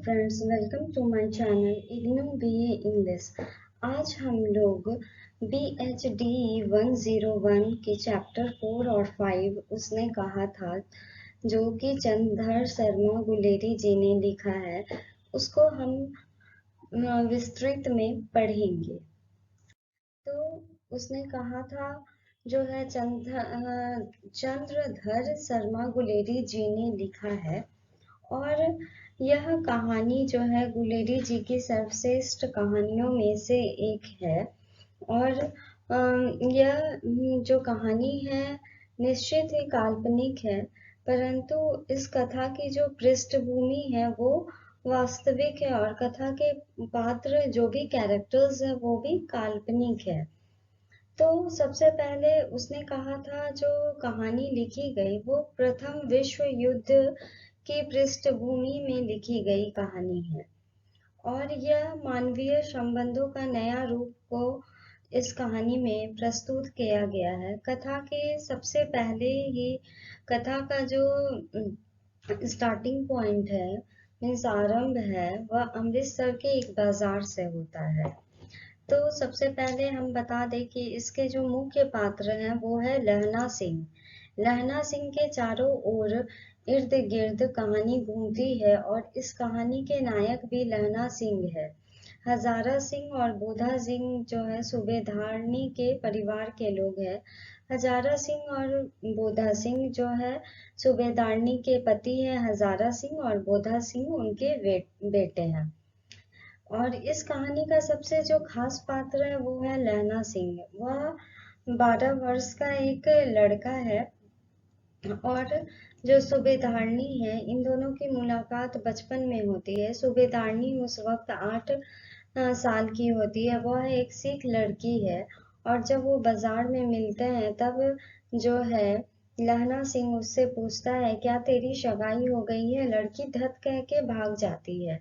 Friends, welcome to my channel IGNOU BA English. आज हम लोग BHD 101 के चैप्टर 4 और 5 उसने कहा था जो कि चंद्रधर शर्मा गुलेरी जी ने लिखा है, उसको हम विस्तृत में पढ़ेंगे। तो उसने कहा था जो है चंद्रधर शर्मा गुलेरी जी ने लिखा है और यह कहानी जो है गुलेरी जी की सर्वश्रेष्ठ कहानियों में से एक है। और यह जो कहानी है निश्चित ही काल्पनिक है, परंतु इस कथा की जो पृष्ठभूमि है वो वास्तविक है और कथा के पात्र जो भी कैरेक्टर्स है वो भी काल्पनिक है। तो सबसे पहले उसने कहा था जो कहानी लिखी गई वो प्रथम विश्व युद्ध की पृष्ठभूमि में लिखी गई कहानी है और यह मानवीय संबंधों का नया रूप को इस कहानी में प्रस्तुत किया गया है। कथा के सबसे पहले ही कथा का जो स्टार्टिंग पॉइंट है मीन्स आरंभ है वह अमृतसर के एक बाजार से होता है। तो सबसे पहले हम बता दें कि इसके जो मुख्य पात्र हैं वो है लहना सिंह। लहना सिंह के चारों ओर इर्द गिर्द कहानी घूमती है और इस कहानी के नायक भी लहना सिंह है। हजारा सिंह और बोधा सिंह जो है सूबेदारनी के परिवार के लोग हैं। हजारा सिंह और बोधा सिंह जो है सूबेदारनी के पति हैं हजारा सिंह और बोधा सिंह उनके बेटे हैं। और इस कहानी का सबसे जो खास पात्र है वो है लहना सिंह। वह 12 वर्ष का एक लड़का है और जो सूबेदारनी है इन दोनों की मुलाकात बचपन में होती है। सूबेदारनी उस वक्त 8 साल की होती है। वह एक सिख लड़की है और जब वो बाजार में मिलते हैं तब जो है लहना सिंह उससे पूछता है क्या तेरी सगाई हो गई है। लड़की धत कह के भाग जाती है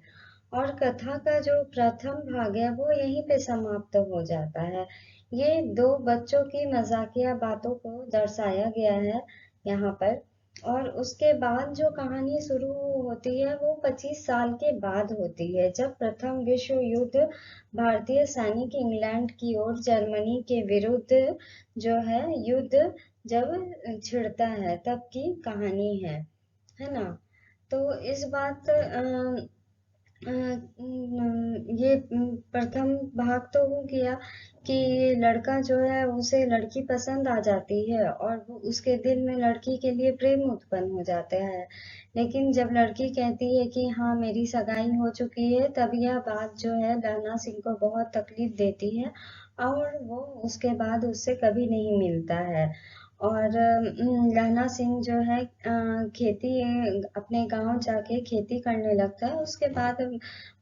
और कथा का जो प्रथम भाग है वो यहीं पे समाप्त हो जाता है। ये दो बच्चों की मजाकिया बातों को दर्शाया गया है यहाँ पर। और उसके बाद जो कहानी शुरू होती है वो 25 साल के बाद होती है जब प्रथम विश्व युद्ध भारतीय सैनिक इंग्लैंड की ओर जर्मनी के विरुद्ध जो है युद्ध जब छिड़ता है तब की कहानी है ना। तो इस बात ये प्रथम भाग तो हो गया कि लड़का जो है उसे लड़की पसंद आ जाती है और वो उसके दिल में लड़की के लिए प्रेम उत्पन्न हो जाता है। लेकिन जब लड़की कहती है कि हाँ मेरी सगाई हो चुकी है तब यह बात जो है लहना सिंह को बहुत तकलीफ देती है और वो उसके बाद उससे कभी नहीं मिलता है। और लहना सिंह जो है खेती अपने गांव जाके खेती करने लगता है। उसके बाद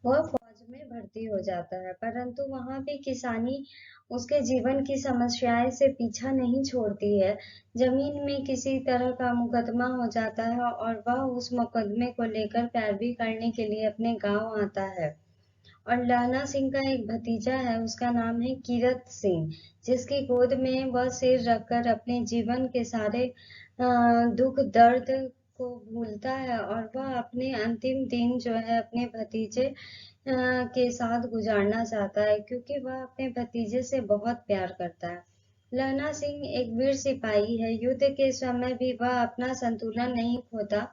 वह फौज में भर्ती हो जाता है, परंतु वहां भी किसानी उसके जीवन की समस्याएं से पीछा नहीं छोड़ती है। जमीन में किसी तरह का मुकदमा हो जाता है और वह उस मुकदमे को लेकर पैरवी करने के लिए अपने गांव आता है। और लहना सिंह का एक भतीजा है उसका नाम है कीरत सिंह, जिसकी गोद में वह सिर रखकर अपने जीवन के सारे दुख दर्द को भूलता है और वह अपने अंतिम दिन जो है अपने भतीजे के साथ गुजारना चाहता है क्योंकि वह अपने भतीजे से बहुत प्यार करता है। लहना सिंह एक वीर सिपाही है। युद्ध के समय भी वह अपना संतुलन नहीं खोता।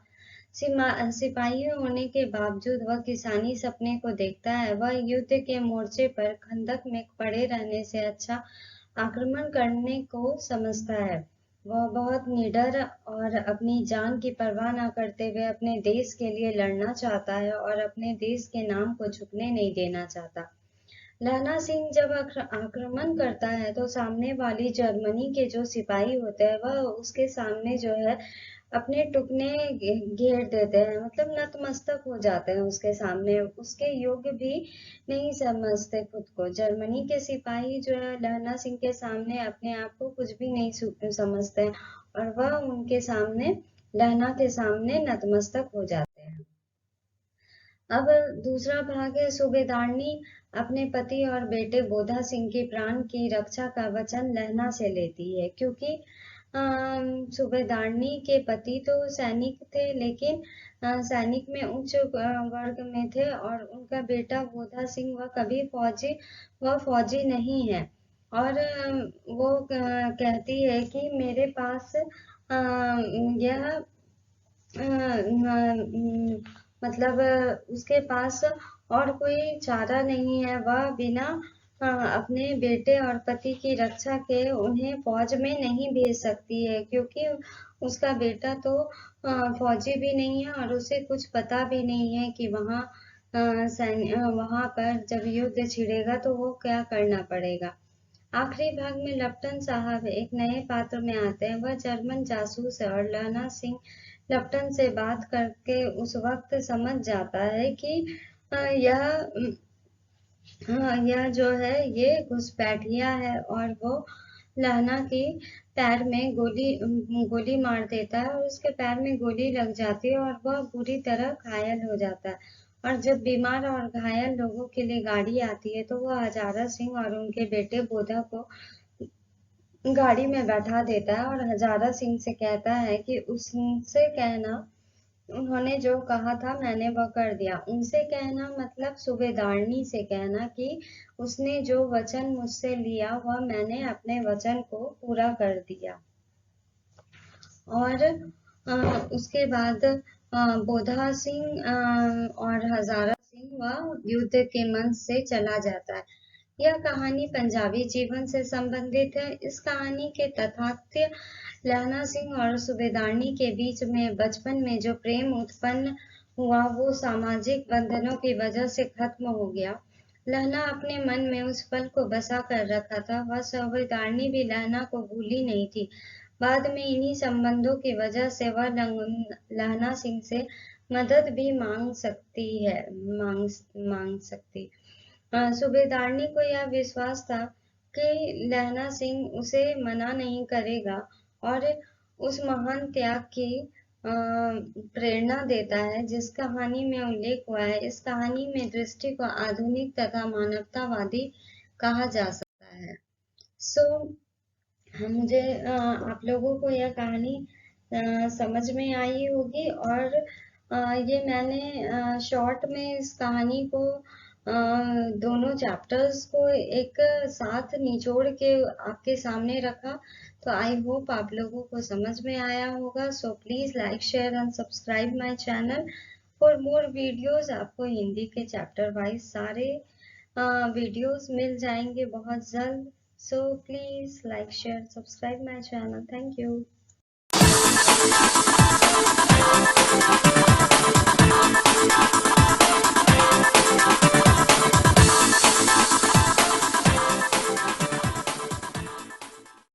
सिपाही होने के बावजूद वह किसानी सपने को देखता है। वह युद्ध के मोर्चे पर खंदक में पड़े रहने से अच्छा आक्रमण करने को समझता है। वह बहुत निडर और अपनी जान की परवाह न करते हुए अपने देश के लिए लड़ना चाहता है और अपने देश के नाम को झुकने नहीं देना चाहता। लहना सिंह जब आक्रमण करता है तो सामने वाली जर्मनी के जो सिपाही होते हैं वह उसके सामने जो है अपने टुकने घेर देते हैं, मतलब नतमस्तक हो जाते हैं उसके सामने। उसके योग्य भी नहीं समझते खुद को। जर्मनी के सिपाही जो है लहना सिंह के सामने अपने आप को कुछ भी नहीं समझते हैं और वह उनके सामने लहना के सामने नतमस्तक हो जाते हैं। अब दूसरा भाग है सूबेदारनी अपने पति और बेटे बोधा सिंह के प्राण की रक्षा का वचन लहना से लेती है क्योंकि सूबेदारनी के पति तो सैनिक थे, लेकिन सैनिक में उच्च वर्ग में थे, और उनका बेटा बोधा सिंह वह फौजी नहीं है। और वो कहती है कि मेरे पास यह मतलब उसके पास और कोई चारा नहीं है। वह बिना अपने बेटे और पति की रक्षा के उन्हें फौज में नहीं भेज सकती है, क्योंकि उसका बेटा तो फौजी भी नहीं है, और उसे कुछ पता भी नहीं है कि वहां पर जब युद्ध छिड़ेगा तो वो क्या करना पड़ेगा। आखिरी भाग में लप्टन साहब एक नए पात्र में आते हैं। वह जर्मन जासूस है, और लहना सिंह लप्टन से बात करके उस वक्त समझ जाता है कि यह जो है ये घुसपैठिया है, और वो लहना के पैर में गोली मार देता है, और उसके पैर में गोली लग जाती है, और वह बुरी तरह घायल हो जाता है। और जब बीमार और घायल लोगों के लिए गाड़ी आती है, तो वह हजारा सिंह और उनके बेटे बोधा को गाड़ी में बैठा देता है, और हजारा सिंह से कहता है कि उससे कहना, उन्होंने जो कहा था मैंने वह कर दिया। उनसे कहना मतलब सूबेदारनी से कहना कि उसने जो वचन मुझसे लिया वह मैंने अपने वचन को पूरा कर दिया। और उसके बाद बोधा सिंह और हजारा सिंह वह युद्ध के मंच से चला जाता है। यह कहानी पंजाबी जीवन से संबंधित है। इस कहानी के तथाकथित लहना सिंह और सूबेदारनी के बीच में बचपन में जो प्रेम उत्पन्न हुआ वो सामाजिक बंधनों की वजह से खत्म हो गया। लहना अपने मन में उस पल को बसा कर रखा था। वह सूबेदारनी भी लहना को भूली नहीं थी। बाद में इन्हीं संबंधों की वजह से वह लहना सिंह से मदद भी मांग मांग सकती। सूबेदारनी को यह विश्वास था कि लहना सिंह उसे मना नहीं करेगा, और उस महान त्याग की प्रेरणा देता है जिस कहानी में उल्लेख हुआ है। इस कहानी में दृष्टि को आधुनिक तथा मानवतावादी कहा जा सकता है। सो मुझे आप लोगों को यह कहानी समझ में आई होगी, और ये मैंने शॉर्ट में इस कहानी को दोनों चैप्टर्स को एक साथ निचोड़ के आपके सामने रखा। तो आई होप आप लोगों को समझ में आया होगा। So please like share and subscribe my channel for more videos. आपको हिंदी के चैप्टर वाइज सारे वीडियोस मिल जाएंगे बहुत जल्द। So please like, share, subscribe my channel. Thank you.